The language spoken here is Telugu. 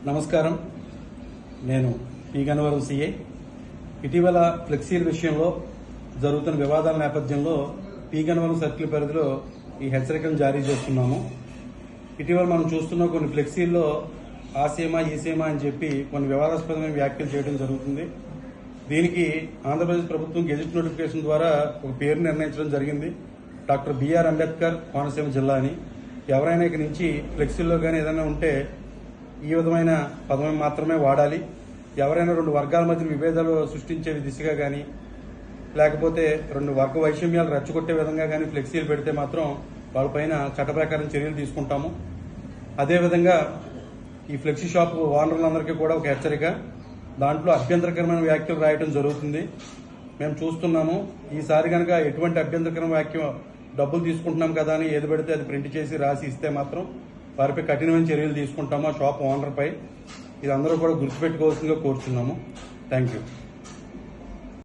నమస్కారం. నేను పి గన్నవరం సిఐ. ఇటీవల ఫ్లెక్సీల విషయంలో జరుగుతున్న వివాదాల నేపథ్యంలో పి గన్నవరం సర్కిల్ పరిధిలో ఈ హెచ్చరికలను జారీ చేస్తున్నాము. ఇటీవల మనం చూస్తున్న కొన్ని ఫ్లెక్సీల్లో ఆ సీమ ఈ సీమ అని చెప్పి కొన్ని వివాదాస్పదమైన వ్యాఖ్యలు చేయడం జరుగుతుంది. దీనికి ఆంధ్రప్రదేశ్ ప్రభుత్వం గెజిట్ నోటిఫికేషన్ ద్వారా ఒక పేరు నిర్ణయించడం జరిగింది. డాక్టర్ బిఆర్ అంబేద్కర్ కోనసీమ జిల్లా అని. ఎవరైనా ఇక నుంచి ఫ్లెక్సీల్లో కానీ ఏదైనా ఉంటే ఈ విధమైన పదం మాత్రమే వాడాలి. ఎవరైనా రెండు వర్గాల మధ్య విభేదాలు సృష్టించే దిశగా కానీ లేకపోతే రెండు వర్గ వైషమ్యాలు రెచ్చగొట్టే విధంగా కానీ ఫ్లెక్సీలు పెడితే మాత్రం వాళ్ళపైన చట్ట ప్రకారం చర్యలు తీసుకుంటాము. అదేవిధంగా ఈ ఫ్లెక్సీ షాప్ ఓనర్లందరికీ కూడా ఒక హెచ్చరిక. దాంట్లో అభ్యంతరకరమైన వ్యాఖ్యలు రాయడం జరుగుతుంది. మేము చూస్తున్నాము. ఈసారి కనుక ఎటువంటి అభ్యంతరకరమైన వ్యాఖ్య డబ్బులు తీసుకుంటున్నాం కదా అని ఏది పెడితే అది ప్రింట్ చేసి రాసి ఇస్తే మాత్రం వారిపై కఠినమైన చర్యలు తీసుకుంటాము. ఆ షాప్ ఓనర్పై ఇది అందరూ కూడా గుర్తుపెట్టుకోవాల్సిందిగా కోరుచున్నాము. Thank you.